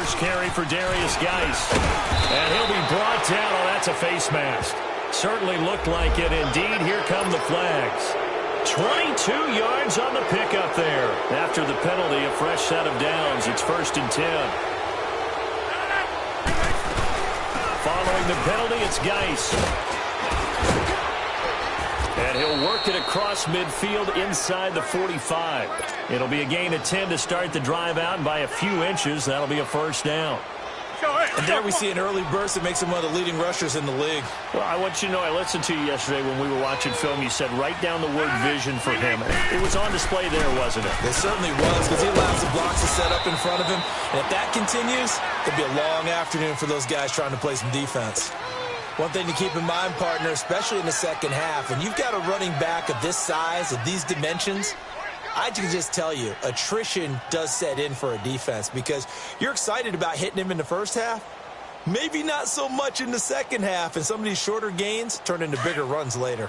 first carry for Darius Geis. And he'll be brought down. Oh, that's a face mask. Certainly looked like it. Indeed, here come the flags. 22 yards on the pickup there. After the penalty, a fresh set of downs. It's 1st and 10. Following the penalty, it's Geis. And he'll work it across midfield inside the 45. It'll be a gain of 10 to start the drive out, and by a few inches, that'll be a first down. And there we see an early burst that makes him one of the leading rushers in the league. Well, I want you to know, I listened to you yesterday when we were watching film. You said write down the word vision for him. It was on display there, wasn't it? It certainly was, because he allows the blocks to set up in front of him. And if that continues, it'll be a long afternoon for those guys trying to play some defense. One thing to keep in mind, partner, especially in the second half, and you've got a running back of this size, of these dimensions, I can just tell you, attrition does set in for a defense, because you're excited about hitting him in the first half, maybe not so much in the second half, and some of these shorter gains turn into bigger runs later.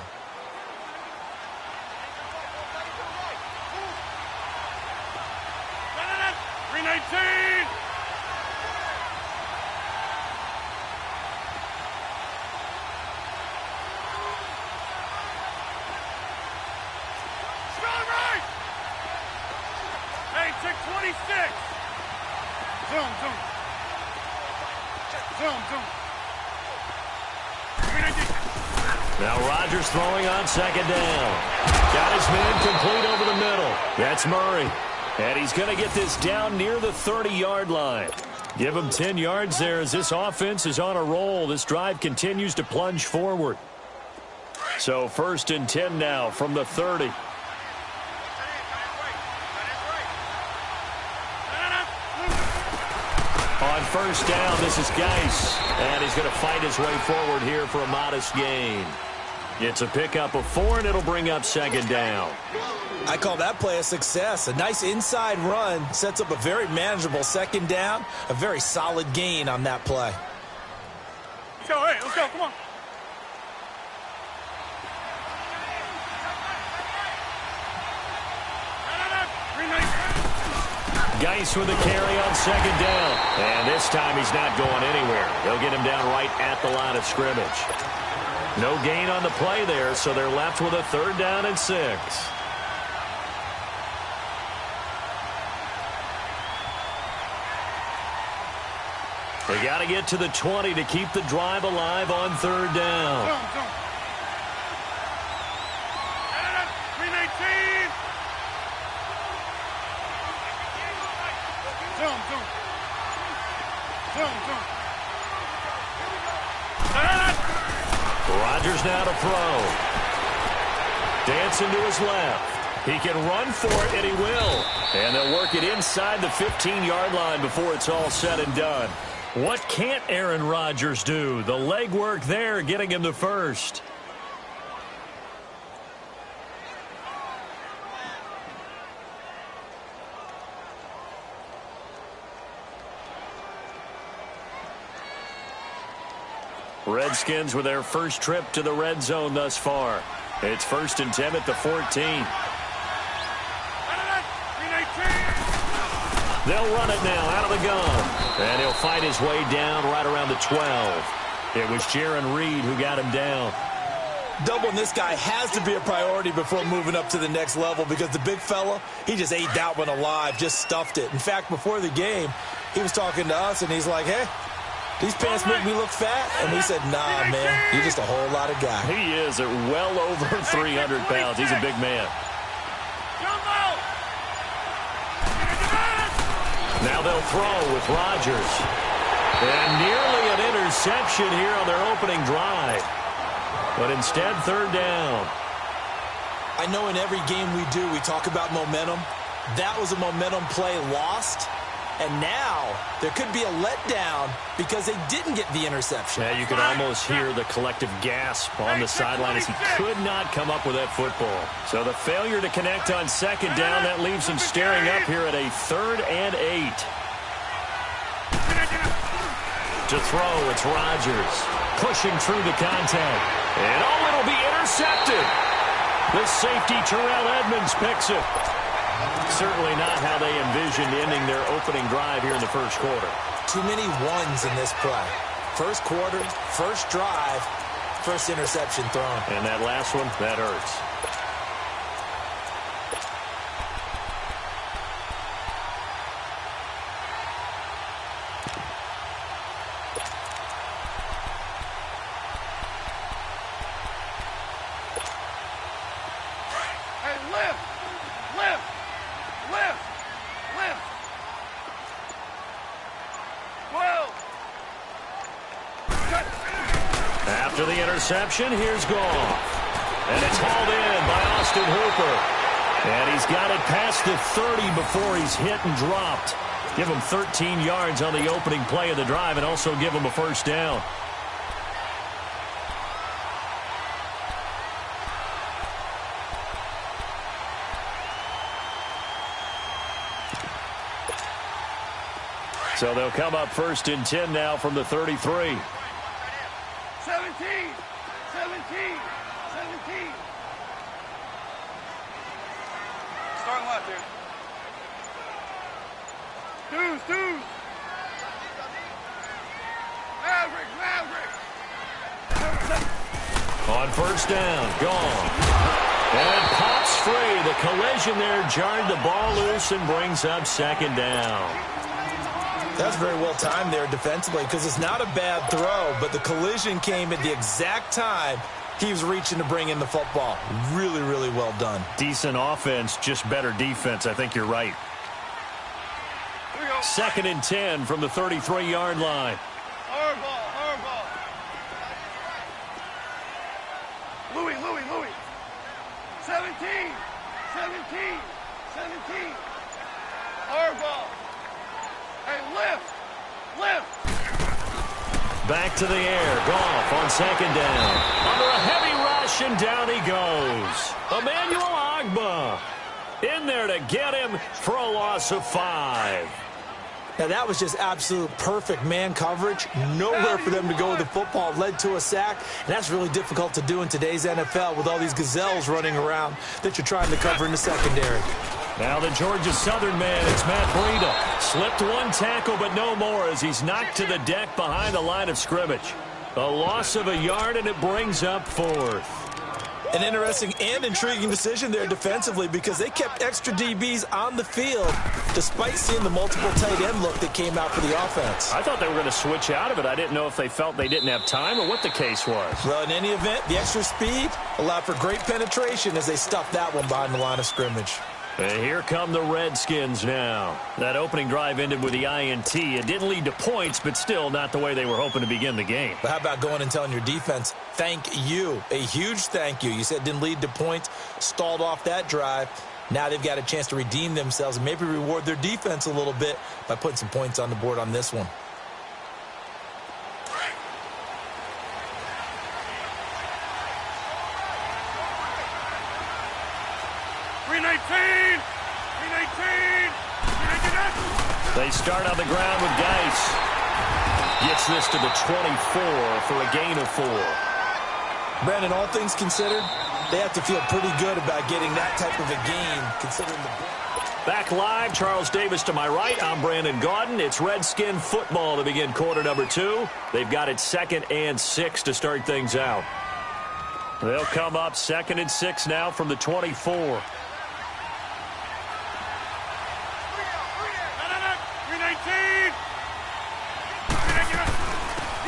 Now Rodgers throwing on second down. Got his man complete over the middle. That's Murray. And he's going to get this down near the 30-yard line. Give him 10 yards there as this offense is on a roll. This drive continues to plunge forward. So 1st and 10 now from the 30. On first down, this is Geis. And he's going to fight his way forward here for a modest gain. It's a pickup of 4, and it'll bring up second down. I call that play a success. A nice inside run sets up a very manageable second down. A very solid gain on that play. Let's go, hey, let's go, come on. Geis with a carry on second down. And this time he's not going anywhere. They'll get him down right at the line of scrimmage. No gain on the play there, so they're left with a 3rd down and 6. They got to get to the 20 to keep the drive alive on 3rd down. Rodgers now to throw. Dancing to his left. He can run for it, and he will. And they'll work it inside the 15-yard line before it's all said and done. What can't Aaron Rodgers do? The legwork there getting him the first. Redskins with their first trip to the red zone thus far. It's 1st and 10 at the 14. They'll run it now out of the gun. And he'll fight his way down right around the 12. It was Jaron Reed who got him down. Doubling this guy has to be a priority before moving up to the next level, because the big fella, he just ate that one alive, just stuffed it. In fact, before the game, he was talking to us, and he's like, hey, these pants make me look fat. And he said, nah, man, you're just a whole lot of guy. He is at well over 300 pounds. He's a big man. Now they'll throw with Rodgers. And nearly an interception here on their opening drive. But instead, 3rd down. I know in every game we do, we talk about momentum. That was a momentum play lost. And now there could be a letdown because they didn't get the interception. Yeah, you could almost hear the collective gasp on the sideline as he could not come up with that football. So the failure to connect on second down, that leaves him staring up here at a 3rd and 8. To throw, it's Rodgers. Pushing through the contact. And oh, it'll be intercepted. The safety, Terrell Edmonds, picks it. Certainly not how they envisioned ending their opening drive here in the first quarter. too many ones in this play. First quarter, first drive, first interception thrown. And that last one, that hurts. After the interception, here's Goff. And it's hauled in by Austin Hooper. And he's got it past the 30 before he's hit and dropped. Give him 13 yards on the opening play of the drive and also give him a first down. So they'll come up 1st and 10 now from the 33. 17. Starting left here. Deuce. Maverick. On 1st down, gone. And it pops free. The collision there jarred the ball loose and brings up 2nd down. That's very well timed there defensively because it's not a bad throw, but the collision came at the exact time he was reaching to bring in the football. Really, really well done. Decent offense, just better defense. I think you're right. 2nd and 10 from the 33-yard line. Hard ball. Louis. 17. Hard ball. Hey, lift. Back to the air. Goff on 2nd down. Under a heavy rush, and down he goes. Emmanuel Ogbah in there to get him for a loss of 5. Now, that was just absolute perfect man coverage. Nowhere for them to go with the football. Led to a sack. And that's really difficult to do in today's NFL with all these gazelles running around that you're trying to cover in the secondary. Now the Georgia Southern man, it's Matt Breida. Slipped one tackle, but no more as he's knocked to the deck behind the line of scrimmage. A loss of a yard, and it brings up 4th. An interesting and intriguing decision there defensively because they kept extra DBs on the field despite seeing the multiple tight end look that came out for the offense. I thought they were going to switch out of it. I didn't know if they felt they didn't have time or what the case was. Well, in any event, the extra speed allowed for great penetration as they stuffed that one behind the line of scrimmage. And here come the Redskins now. That opening drive ended with the INT. It didn't lead to points, but still not the way they were hoping to begin the game. But how about going and telling your defense, thank you, a huge thank you. You said it didn't lead to points, stalled off that drive. Now they've got a chance to redeem themselves and maybe reward their defense a little bit by putting some points on the board on this one. They start on the ground with Geis. Gets this to the 24 for a gain of 4. Brandon, all things considered, they have to feel pretty good about getting that type of a gain considering the... Back live, Charles Davis to my right. I'm Brandon Gaudin. It's Redskin football to begin quarter number 2. They've got it 2nd and 6 to start things out. They'll come up 2nd and 6 now from the 24.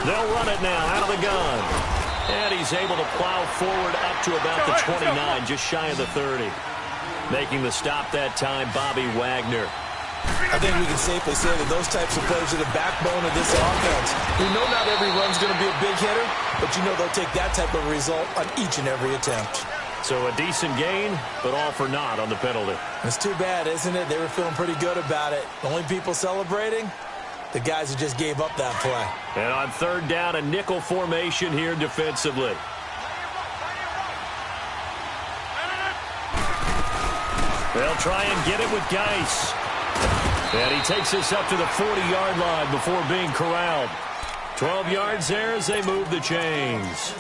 They'll run it now out of the gun. And he's able to plow forward up to about the 29, just shy of the 30. Making the stop that time, Bobby Wagner. I think we can safely say that those types of plays are the backbone of this offense. We know not every run's going to be a big hitter, but you know they'll take that type of result on each and every attempt. So a decent gain, but all for naught on the penalty. It's too bad, isn't it? They were feeling pretty good about it. The only people celebrating, the guys who just gave up that play. And on 3rd down, a nickel formation here defensively. They'll try and get it with Geis. And he takes us up to the 40-yard line before being corralled. 12 yards there as they move the chains.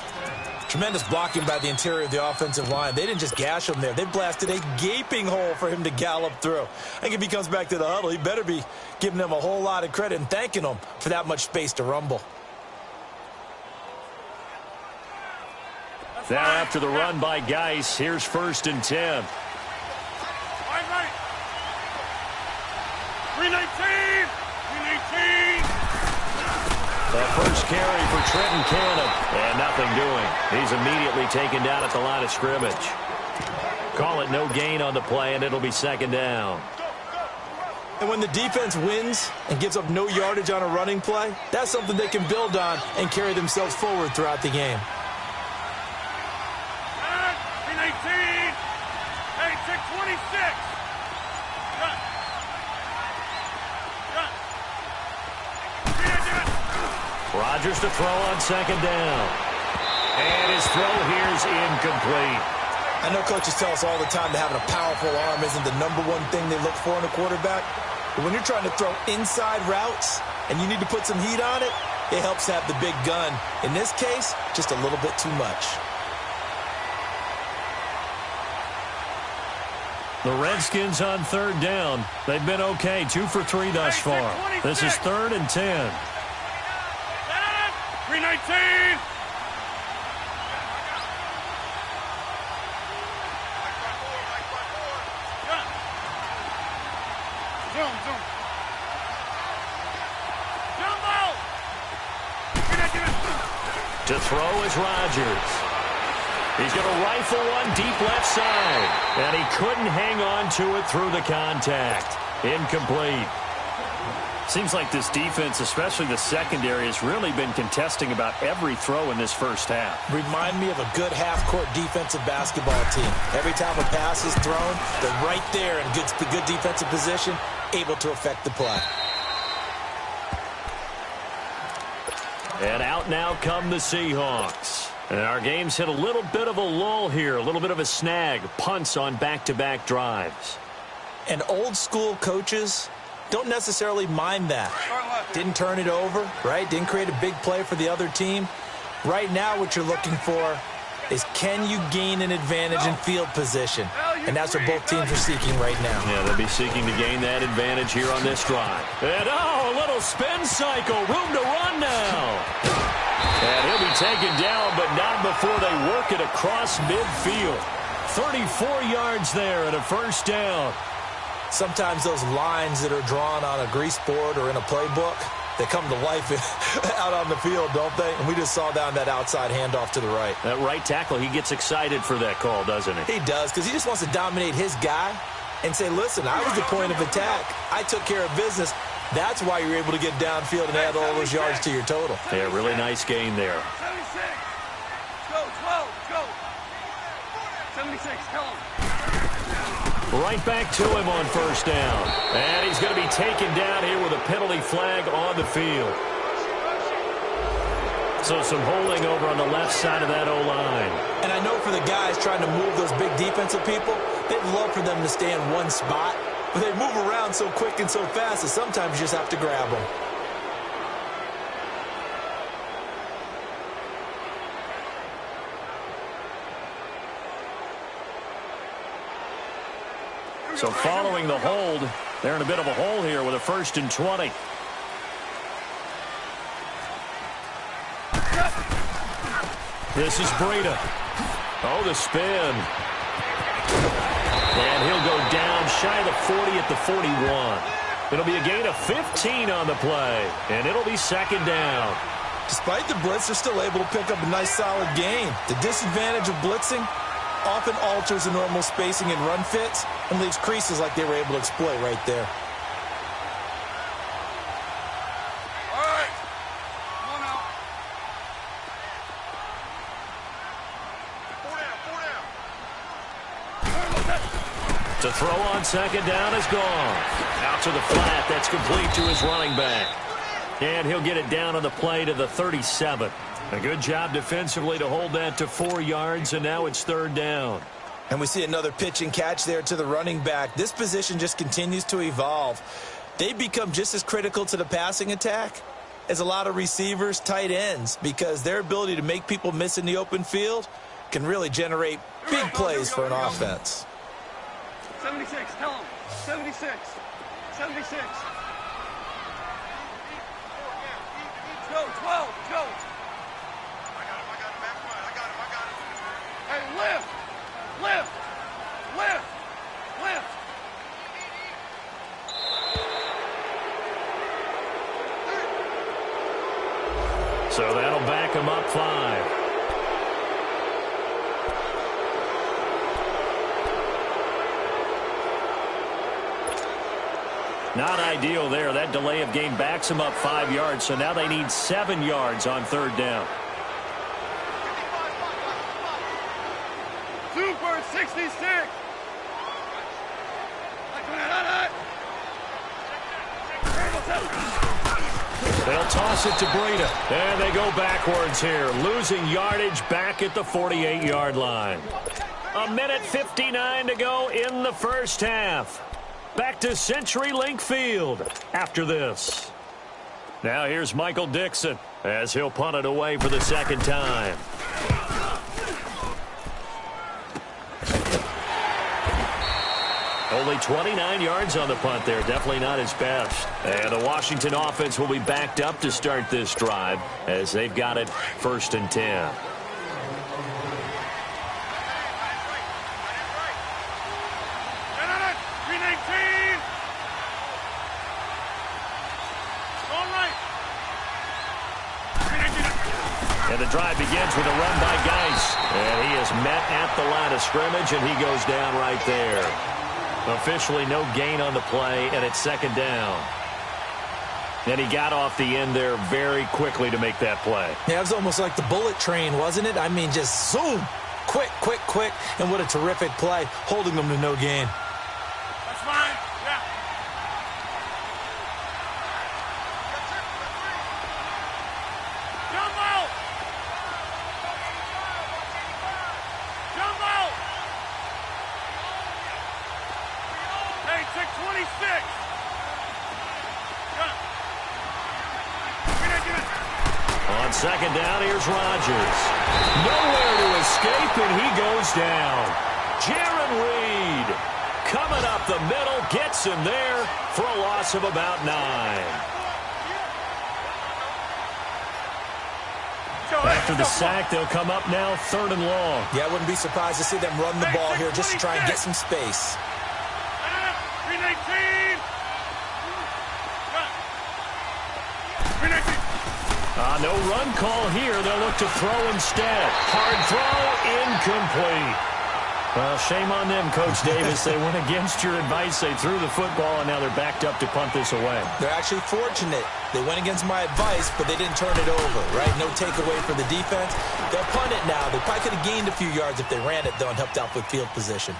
Tremendous blocking by the interior of the offensive line. They didn't just gash him there. They blasted a gaping hole for him to gallop through. I think if he comes back to the huddle, he better be giving them a whole lot of credit and thanking them for that much space to rumble. Now after the run by Geis, here's 1st and 10. Right. 319. 319. The first carry for Trenton Cannon, and nothing doing. He's immediately taken down at the line of scrimmage. Call it no gain on the play, and it'll be 2nd down. And when the defense wins and gives up no yardage on a running play, that's something they can build on and carry themselves forward throughout the game. 319. Hey, 626. Cut. Rodgers to throw on 2nd down. And his throw here is incomplete. I know coaches tell us all the time that having a powerful arm isn't the #1 thing they look for in a quarterback. But when you're trying to throw inside routes and you need to put some heat on it, it helps to have the big gun. In this case, just a little bit too much. The Redskins on 3rd down. They've been okay, 2 for 3 thus far. This is 3rd and 10. 319. Zoom. Jumbo. To throw is Rodgers. He's going to rifle one deep left side. And he couldn't hang on to it through the contact. Incomplete. Seems like this defense, especially the secondary, has really been contesting about every throw in this first half. Remind me of a good half-court defensive basketball team. Every time a pass is thrown, they're right there in good defensive position, able to affect the play. And out now come the Seahawks. And our game's hit a little bit of a lull here, a little bit of a snag, punts on back-to-back drives. And old-school coaches don't necessarily mind that. Didn't turn it over, right? Didn't create a big play for the other team. Right now what you're looking for is, can you gain an advantage in field position? And that's what both teams are seeking right now. Yeah, they'll be seeking to gain that advantage here on this drive. And a little spin cycle, room to run now. And he'll be taken down, but not before they work it across midfield. 34 yards there and a 1st down. Sometimes those lines that are drawn on a grease board or in a playbook, they come to life out on the field, don't they? And we just saw down that outside handoff to the right. That right tackle, he gets excited for that call, doesn't he? He does, because he just wants to dominate his guy and say, listen, I was the point of attack. I took care of business. That's why you're able to get downfield and add all those yards to your total. Yeah, really nice gain there. 76. Go, 12. Go. 76. Tell him. Right back to him on 1st down. And he's going to be taken down here with a penalty flag on the field. So some holding over on the left side of that O-line. And I know for the guys trying to move those big defensive people, they'd love for them to stay in one spot. But they move around so quick and so fast that sometimes you just have to grab them. So following the hold, they're in a bit of a hole here with a 1st and 20. This is Breida. Oh, the spin. And he'll go down shy of the 40 at the 41. It'll be a gain of 15 on the play, and it'll be 2nd down. Despite the blitz, they're still able to pick up a nice, solid gain. The disadvantage of blitzing often alters the normal spacing and run fits and leaves creases like they were able to exploit right there. All right. Come on out. 4 down. To throw on 2nd down is gone. Out to the flat. That's complete to his running back. And he'll get it down on the play to the 37. A good job defensively to hold that to 4 yards, and now it's 3rd down. And we see another pitch and catch there to the running back. This position just continues to evolve. They become just as critical to the passing attack is a lot of receivers, tight ends, because their ability to make people miss in the open field can really generate big plays for an offense. 76, tell him. 76. 76. Go, 12, go. I got him, back front. I got him. Hey, lift. So that'll back him up 5. Not ideal there. That delay of game backs them up 5 yards, so now they need 7 yards on 3rd down. Super 66. They'll toss it to Breida, and they go backwards here, losing yardage back at the 48-yard line. 1:59 to go in the first half. Back to CenturyLink Field after this. Now here's Michael Dixon as he'll punt it away for the 2nd time. Only 29 yards on the punt there. Definitely not his best. And the Washington offense will be backed up to start this drive as they've got it 1st and 10. And the drive begins with a run by Geis. And he is met at the line of scrimmage, and he goes down right there. Officially no gain on the play, and it's 2nd down. And he got off the end there very quickly to make that play. Yeah, it was almost like the bullet train, wasn't it? I mean, just zoom. Quick. And what a terrific play, holding them to no gain. That's fine. Yeah. Hey, check 26. On 2nd down, here's Rodgers. Nowhere to escape, and he goes down. Jaron Reed coming up the middle, gets him there for a loss of about 9. After the sack, they'll come up now 3rd and long. Yeah, I wouldn't be surprised to see them run the ball here just to try and get some space. 319. No run call here. They'll look to throw instead. Hard throw, incomplete. Well, shame on them, Coach Davis. They went against your advice. They threw the football, and now they're backed up to punt this away. They're actually fortunate. They went against my advice, but they didn't turn it over, right? No takeaway for the defense. They'll punt it now. They probably could have gained a few yards if they ran it, though, and helped out with field position.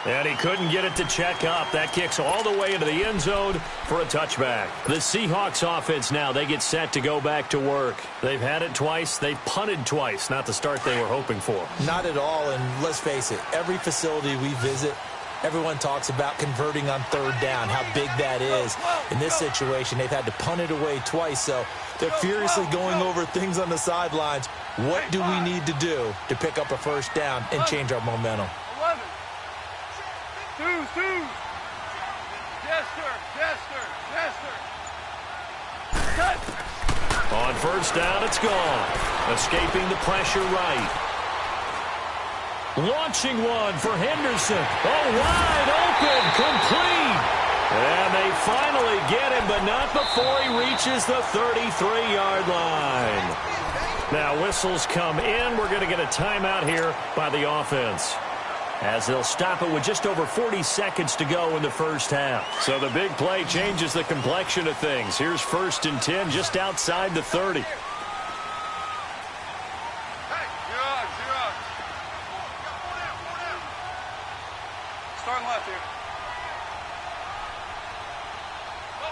And he couldn't get it to check up. That kicks all the way into the end zone for a touchback. The Seahawks offense now, they get set to go back to work. They've had it twice. They've punted twice. Not the start they were hoping for. Not at all, and let's face it, every facility we visit, everyone talks about converting on 3rd down, how big that is. In this situation, they've had to punt it away twice, so they're furiously going over things on the sidelines. What do we need to do to pick up a 1st down and change our momentum? 11. Two. Jester. Cut. On 1st down, it's gone. Escaping the pressure right. Launching one for Henderson. Oh, wide open, complete. And they finally get him, but not before he reaches the 33-yard line. Now whistles come in. We're going to get a timeout here by the offense, as they'll stop it with just over 40 seconds to go in the first half. So the big play changes the complexion of things. Here's 1st and 10 just outside the 30. Hey, you're on. Starting left here.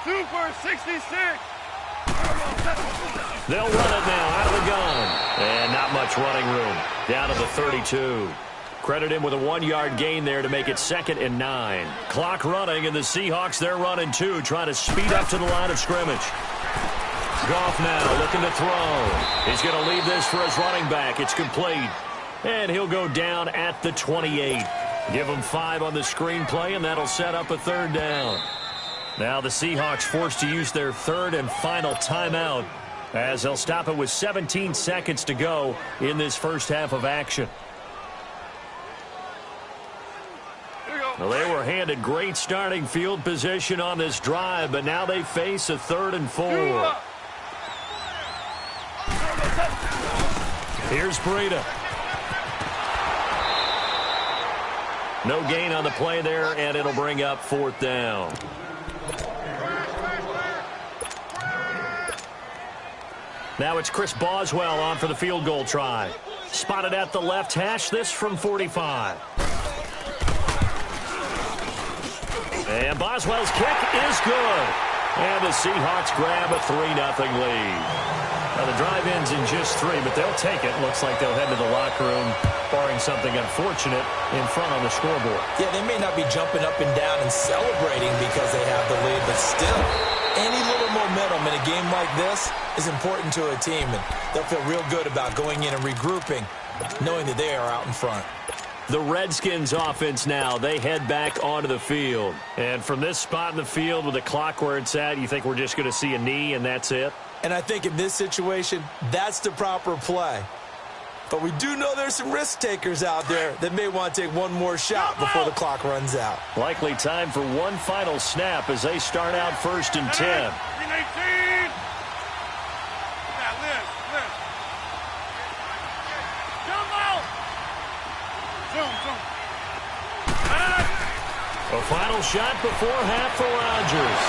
Super 66. They'll run it now out of the gun. And not much running room. Down to the 32. Credit him with a 1-yard gain there to make it 2nd and 9. Clock running, and the Seahawks, they're running too, trying to speed up to the line of scrimmage. Goff now looking to throw. He's going to leave this for his running back. It's complete. And he'll go down at the 28. Give him 5 on the screenplay, and that'll set up a 3rd down. Now the Seahawks forced to use their 3rd and final timeout as they'll stop it with 17 seconds to go in this first half of action. Well, they were handed great starting field position on this drive, but now they face a 3rd and 4. Here's Breida. No gain on the play there, and it'll bring up 4th down. Now it's Chris Boswell on for the field goal try. Spotted at the left hash, this from 45. And Boswell's kick is good. And the Seahawks grab a 3-0 lead. Now the drive ends in just 3, but they'll take it. Looks like they'll head to the locker room, barring something unfortunate, in front on the scoreboard. Yeah, they may not be jumping up and down and celebrating because they have the lead, but still, any little momentum in a game like this is important to a team, and they'll feel real good about going in and regrouping, knowing that they are out in front. The Redskins offense now, they head back onto the field. And from this spot in the field with the clock where it's at, you think we're just going to see a knee and that's it? And I think in this situation, that's the proper play. But we do know there's some risk takers out there that may want to take one more shot before the clock runs out. Likely time for one final snap as they start out 1st and 10. A final shot before half for Rodgers.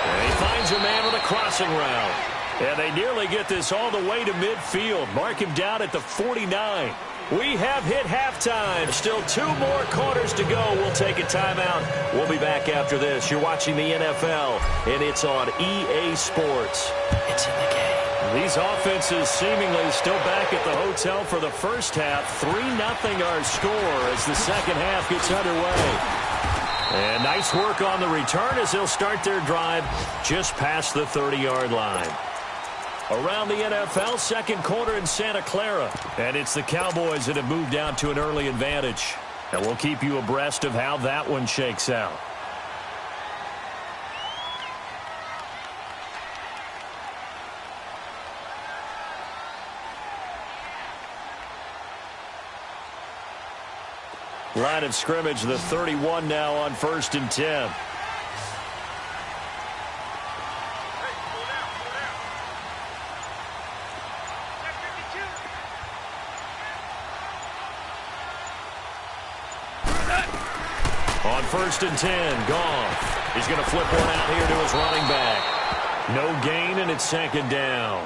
And he finds a man with a crossing route. And they nearly get this all the way to midfield. Mark him down at the 49. We have hit halftime. Still 2 more quarters to go. We'll take a timeout. We'll be back after this. You're watching the NFL, and it's on EA Sports. It's in the game. These offenses seemingly still back at the hotel for the first half. 3-0 our score as the second half gets underway. And nice work on the return as they'll start their drive just past the 30-yard line. Around the NFL, second quarter in Santa Clara. And it's the Cowboys that have moved out to an early advantage. And we'll keep you abreast of how that one shakes out. Line of scrimmage, the 31 now on 1st and 10. On 1st and 10, Goff. He's going to flip one out here to his running back. No gain, and it's 2nd down.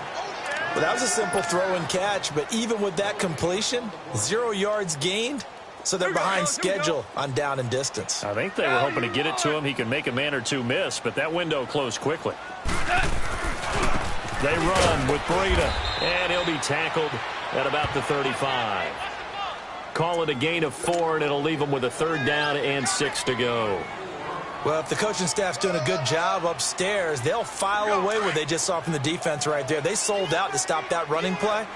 Well, that was a simple throw and catch, but even with that completion, 0 yards gained. So they're behind schedule on down and distance. I think they were hoping to get it to him. He could make a man or two miss, but that window closed quickly. They run with Breida, and he'll be tackled at about the 35. Call it a gain of 4, and it'll leave him with a 3rd down and 6 to go. Well, if the coaching staff's doing a good job upstairs, they'll file away what they just saw from the defense right there. They sold out to stop that running play.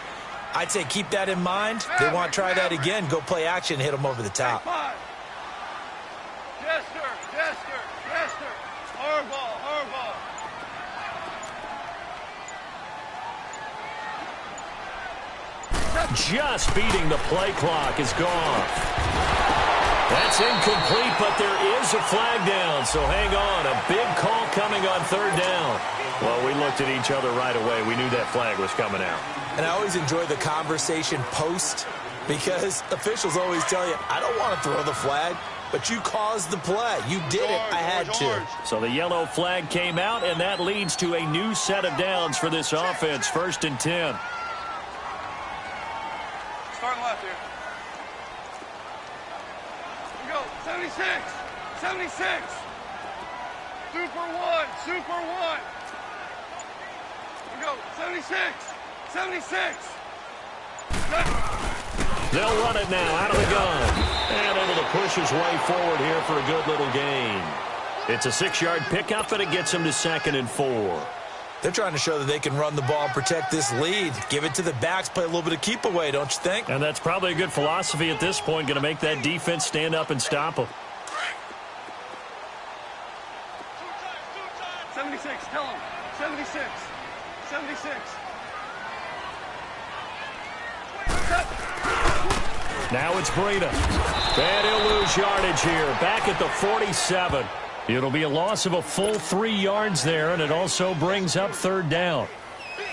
I'd say keep that in mind. They want to try that again. Go play action, hit them over the top. Jester. Hardball. Just beating the play clock is gone. That's incomplete, but there is a flag down, so hang on. A big call coming on 3rd down. Well, we looked at each other right away. We knew that flag was coming out. And I always enjoy the conversation post because officials always tell you, I don't want to throw the flag, but you caused the play. You did it. I had to. So the yellow flag came out, and that leads to a new set of downs for this offense. 1st and 10. Starting left here. We go. 76. Super one. We go. 76. They'll run it now out of the gun. push his way forward here for a good little gain. It's a 6-yard pickup, and it gets him to 2nd and 4. They're trying to show that they can run the ball and protect this lead. Give it to the backs, play a little bit of keep away, don't you think? And that's probably a good philosophy at this point, going to make that defense stand up and stop them. 76, tell him. 76. 76. Now it's Breida. And he'll lose yardage here. Back at the 47. It'll be a loss of a full 3 yards there, and it also brings up 3rd down.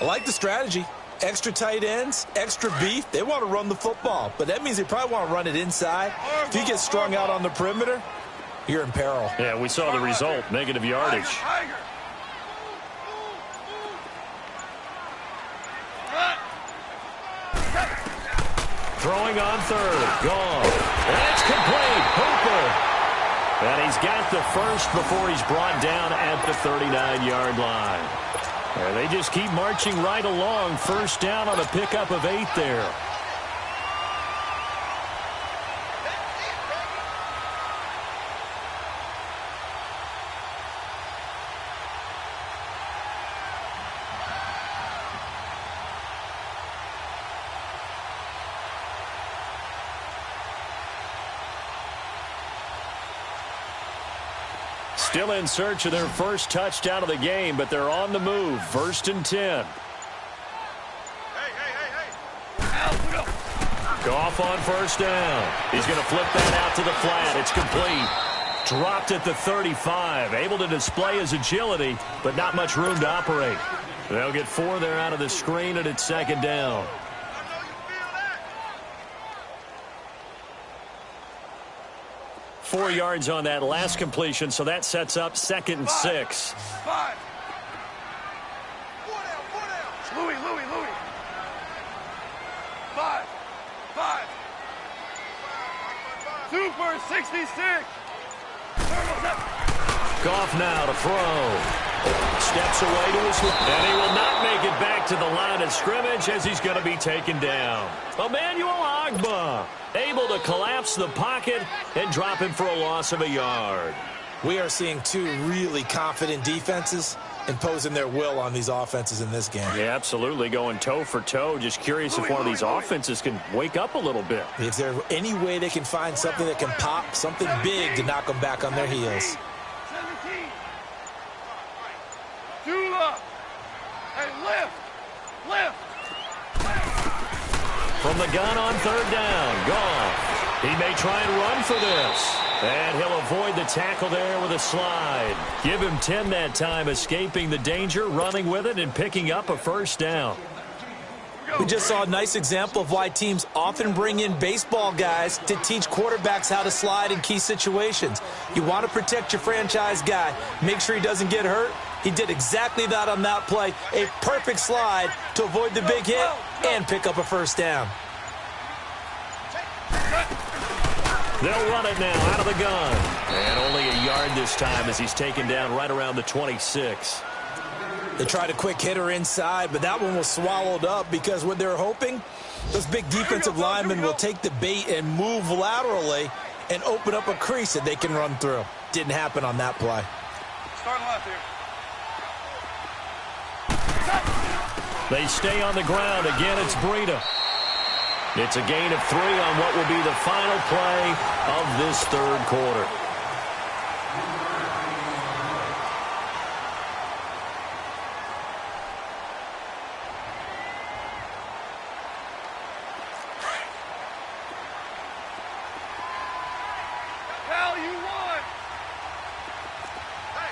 I like the strategy. Extra tight ends, extra beef. They want to run the football, but that means they probably want to run it inside. If you get strung out on the perimeter, you're in peril. Yeah, we saw the result, negative yardage. Tiger. Throwing on 3rd. Gone. And it's complete. Hooper. And he's got the first before he's brought down at the 39-yard line. And they just keep marching right along. 1st down on a pickup of 8 there. Still in search of their first touchdown of the game, but they're on the move. 1st and 10. Goff on 1st down. He's going to flip that out to the flat. It's complete. Dropped at the 35. Able to display his agility, but not much room to operate. They'll get 4 there out of the screen, and it's 2nd down. 4 yards on that last completion, so that sets up 2nd and 6. 5. Louis. 5. 2 for 66. Goff now to throw. Steps away to his left, and he will not make it back to the line of scrimmage as he's going to be taken down. Emmanuel Ogbah able to collapse the pocket and drop him for a loss of a yard. We are seeing 2 really confident defenses imposing their will on these offenses in this game. Yeah, absolutely, going toe for toe. Just curious if one of these offenses can wake up a little bit. Is there any way they can find something that can pop, something big to knock them back on their heels? 17. 2 up. Hey, lift. From the gun on 3rd down. Goff. He may try and run for this. And he'll avoid the tackle there with a slide. Give him 10 that time, escaping the danger, running with it, and picking up a 1st down. We just saw a nice example of why teams often bring in baseball guys to teach quarterbacks how to slide in key situations. You want to protect your franchise guy. Make sure he doesn't get hurt. He did exactly that on that play. A perfect slide to avoid the big hit and pick up a 1st down. They'll run it now out of the gun. And only a yard this time as he's taken down right around the 26. They tried a quick hitter inside, but that one was swallowed up because what they're hoping, those big defensive linemen will take the bait and move laterally and open up a crease that they can run through. Didn't happen on that play. Start left here. They stay on the ground. Again, it's Breida. It's a gain of 3 on what will be the final play of this 3rd quarter. Cal, you won. Hey,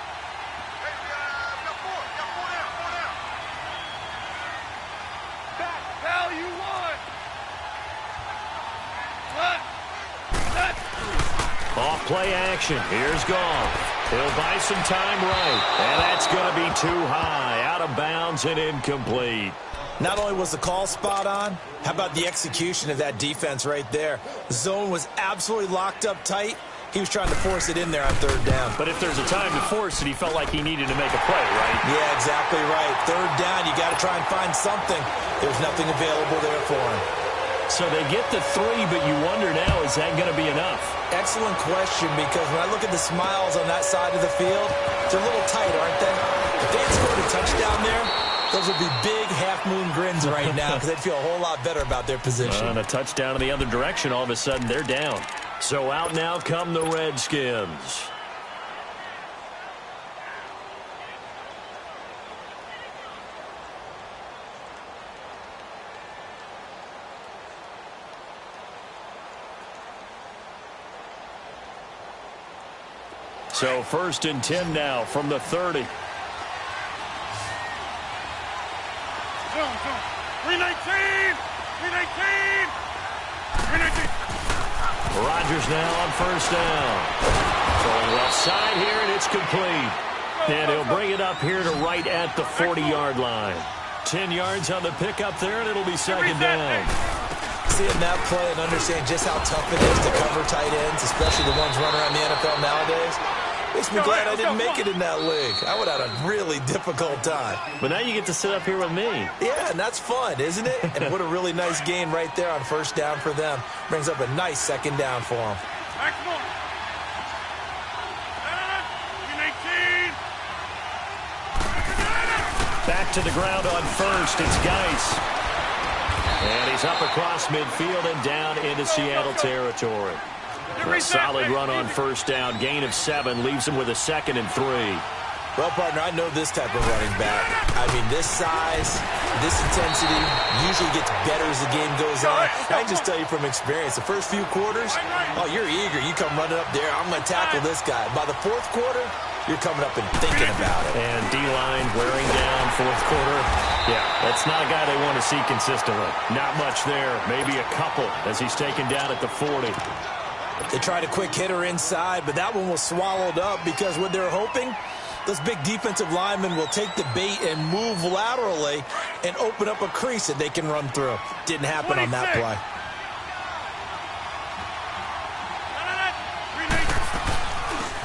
we got 4. We got 4 down. Back, Cal, you won. Off play action. Here's Goff. He'll buy some time right. And that's going to be too high. Out of bounds and incomplete. Not only was the call spot on, how about the execution of that defense right there? The zone was absolutely locked up tight. He was trying to force it in there on 3rd down. But if there's a time to force it, he felt like he needed to make a play, right? Yeah, exactly right. 3rd down, you got to try and find something. There's nothing available there for him. So they get the 3, but you wonder now, is that going to be enough? Excellent question, because when I look at the smiles on that side of the field, they're a little tight, aren't they? If they had scored a touchdown there, those would be big half-moon grins right now because they'd feel a whole lot better about their position. And a touchdown in the other direction, all of a sudden they're down. So out now come the Redskins. So 1st and 10 now from the 30. 319. 319. 319. Rodgers now on 1st down. Throwing left side here, and it's complete. And he'll bring it up here to right at the 40-yard line. 10 yards on the pickup there, and it'll be 2nd down. Seeing that play and understand just how tough it is to cover tight ends, especially the ones running around the NFL nowadays, makes me glad I didn't make it in that league. I would have had a really difficult time. But now you get to sit up here with me. Yeah, and that's fun, isn't it? And what a really nice gain right there on 1st down for them. Brings up a nice 2nd down for them. Back to the ground on 1st. It's Geis. And he's up across midfield and down into Seattle territory. A solid run on 1st down. Gain of 7 leaves him with a 2nd and 3. Well, partner, I know this type of running back. I mean, this size, this intensity usually gets better as the game goes on. I can just tell you from experience, the first few quarters, oh, you're eager. You come running up there, I'm going to tackle this guy. By the 4th quarter, you're coming up and thinking about it. And D-line wearing down 4th quarter. Yeah, that's not a guy they want to see consistently. Not much there. Maybe a couple as he's taken down at the 40. They tried a quick hitter inside, but that one was swallowed up because what they're hoping, those big defensive linemen will take the bait and move laterally and open up a crease that they can run through. Didn't happen on that play.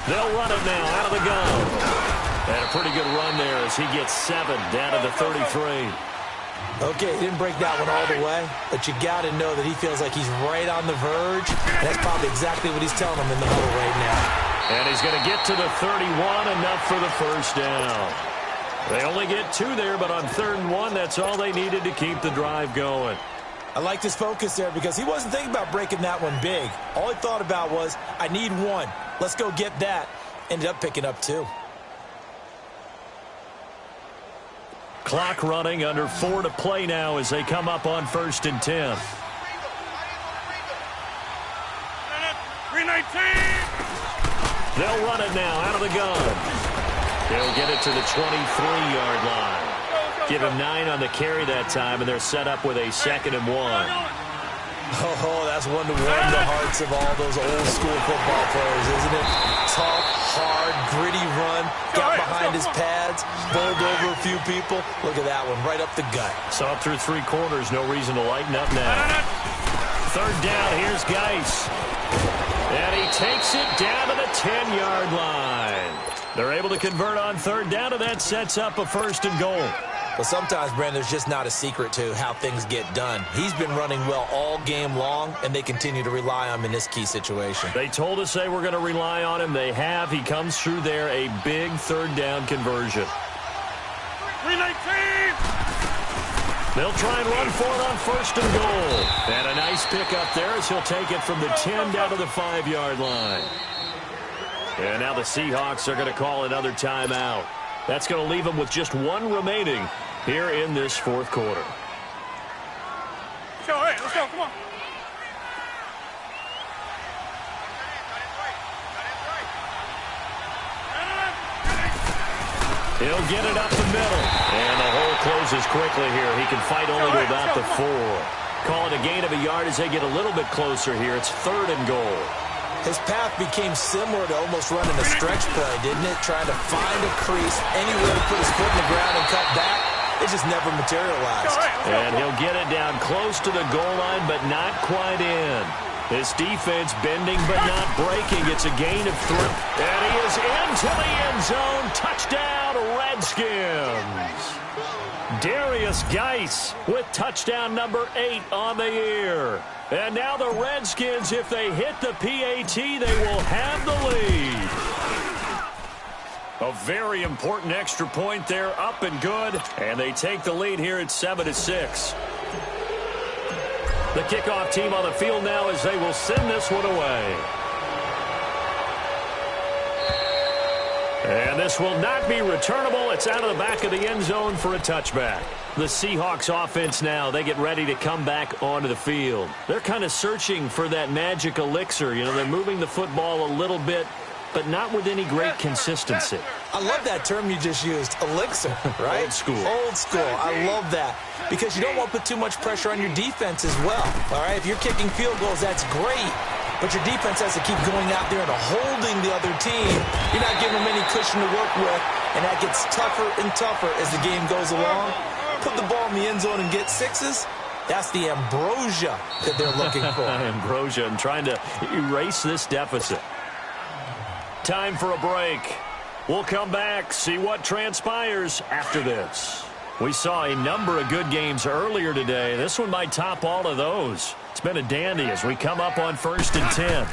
They'll run it now out of the gun. And a pretty good run there as he gets 7 down to the 33. Okay, he didn't break that one all the way, but you got to know that he feels like he's right on the verge, and that's probably exactly what he's telling them in the huddle right now. And he's going to get to the 31, enough for the 1st down. They only get 2 there, but on 3rd and 1, that's all they needed to keep the drive going. I liked his focus there because he wasn't thinking about breaking that one big. All he thought about was, I need 1. Let's go get that. Ended up picking up 2. Clock running, under 4 to play now as they come up on 1st and 10. 319. They'll run it now out of the gun. They'll get it to the 23-yard line. Give him 9 on the carry that time, and they're set up with a 2nd and 1. Oh, that's one to warm the hearts of all those old school football players, isn't it? Tough, hard, gritty run, got behind his pads, bowled over a few people. Look at that one, right up the gut. So up through 3 quarters, no reason to lighten up now. 3rd down, here's Geis. And he takes it down to the 10-yard line. They're able to convert on 3rd down, and that sets up a 1st and goal. But sometimes, Brandon, there's just not a secret to how things get done. He's been running well all game long, and they continue to rely on him in this key situation. They told us they were going to rely on him. They have. He comes through there, a big 3rd down conversion. 319. They'll try and run for it on 1st and goal. And a nice pickup there as he'll take it from the 10 down to the 5-yard line. And now the Seahawks are going to call another timeout. That's going to leave them with just 1 remaining here in this 4th quarter. Let's go, hey, let's go, come on. He'll get it up the middle. And the hole closes quickly here. He can fight only to about the 4. Call it a gain of a yard as they get a little bit closer here. It's 3rd and goal. His path became similar to almost running a stretch play, didn't it? Trying to find a crease, anywhere to put his foot in the ground and cut back. It just never materialized. And he'll get it down close to the goal line, but not quite in. This defense bending but not breaking. It's a gain of 3. And he is into the end zone. Touchdown, Redskins. Darius Geis with touchdown number 8 on the year. And now the Redskins, if they hit the PAT, they will have the lead. A very important extra point there, up and good. And they take the lead here at 7-6. The kickoff team on the field now as they will send this one away. And this will not be returnable. It's out of the back of the end zone for a touchback. The Seahawks offense now, they get ready to come back onto the field. They're kind of searching for that magic elixir. You know, they're moving the football a little bit, but not with any great consistency. I love that term you just used, elixir, right? Old school. Old school. I love that because you don't want to put too much pressure on your defense as well, all right? If you're kicking field goals, that's great, but your defense has to keep going out there and holding the other team. You're not giving them any cushion to work with, and that gets tougher and tougher as the game goes along. Put the ball in the end zone and get 6s. That's the ambrosia that they're looking for. Ambrosia, and trying to erase this deficit. Time for a break. We'll come back, see what transpires after this. We saw a number of good games earlier today. This one might top all of those. It's been a dandy as we come up on 1st and 10.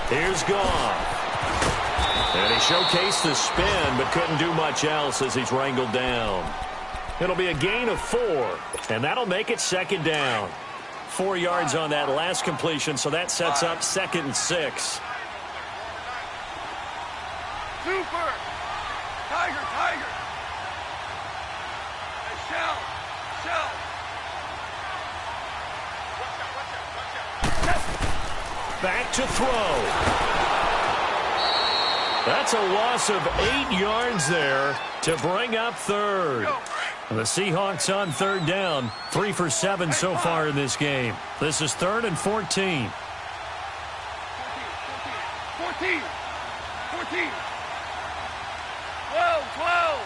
Here's Goff. And he showcased the spin, but couldn't do much else as he's wrangled down. It'll be a gain of 4, and that'll make it 2nd down. 4 yards on that last completion, so that sets up 2nd and 6. Super! Tiger, Tiger! Hey, Shell! Shell! Back to throw. That's a loss of 8 yards there to bring up 3rd. The Seahawks on 3rd down. 3 for 7 so far in this game. This is 3rd and 14. 14! 14! 12! 12!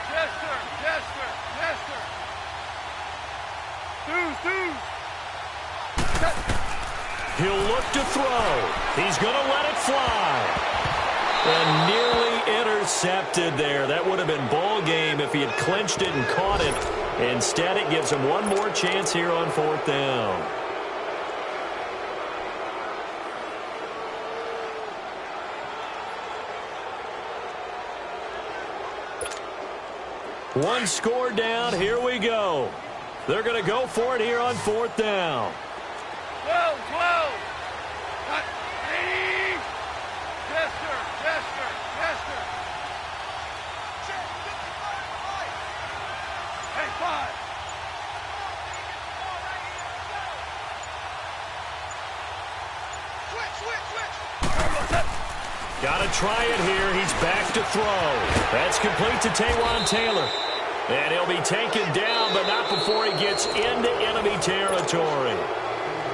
Jester! Jester! Jester! Deuce! He'll look to throw. He's going to let it fly. And nearly intercepted there. That would have been ball game if he had clinched it and caught it. Instead, it gives him one more chance here on 4th down. One score down. Here we go. They're going to go for it here on 4th down. 12! 12! Cut! 80! Jester! Jester! Jester! Hey, 5! Switch! Got to try it here. He's back to throw. That's complete to Taywan Taylor. And he'll be taken down, but not before he gets into enemy territory.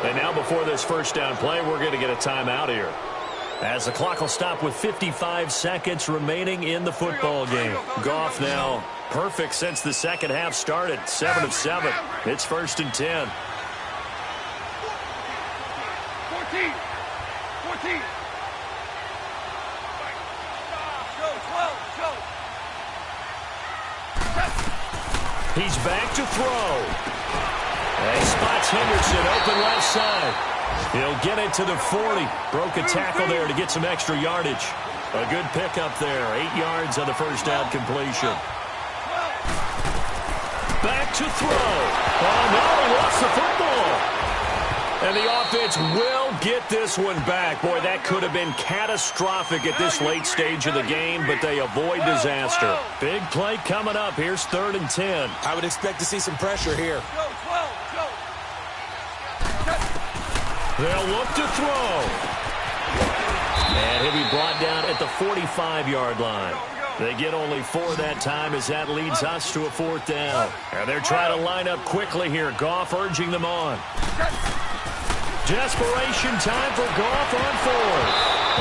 And now before this 1st down play, we're going to get a timeout here. As the clock will stop with 55 seconds remaining in the football game. Goff now perfect since the 2nd half started. 7 of 7. It's 1st and 10. 14! 14! Go! He's back to throw. And he spots Henderson open left side. He'll get it to the 40. Broke a tackle there to get some extra yardage. A good pickup there. 8 yards on the 1st down completion. Back to throw. Oh, no, he lost the football. And the offense will get this one back. Boy, that could have been catastrophic at this late stage of the game, but they avoid disaster. Big play coming up. Here's 3rd and 10. I would expect to see some pressure here. Go! They'll look to throw. And he'll be brought down at the 45-yard line. They get only 4 that time as that leads us to a 4th down. And they're trying to line up quickly here. Goff urging them on. Desperation time for Goff on 4th.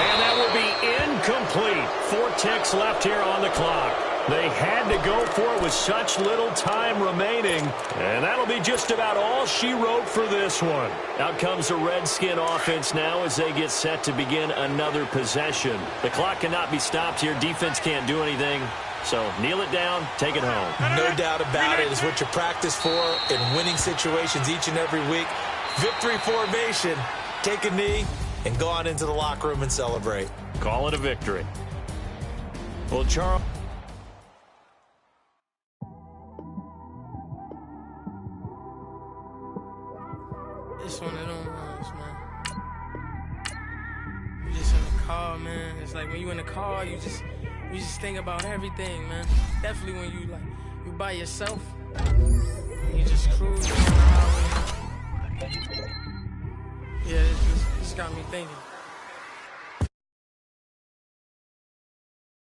And that will be incomplete. 4 ticks left here on the clock. They had to go for it with such little time remaining, and that'll be just about all she wrote for this one. Out comes the Redskin offense now as they get set to begin another possession. The clock cannot be stopped here. Defense can't do anything. So kneel it down, take it home. No doubt about it. It's what you practice for in winning situations each and every week. Victory formation. Take a knee and go on into the locker room and celebrate. Call it a victory. Well, Charles. It's one of them ones, man. You just in the car, man. It's like when you in the car, you just think about everything, man. Definitely when you by yourself, you just cruise on the highway. Yeah, it just got me thinking.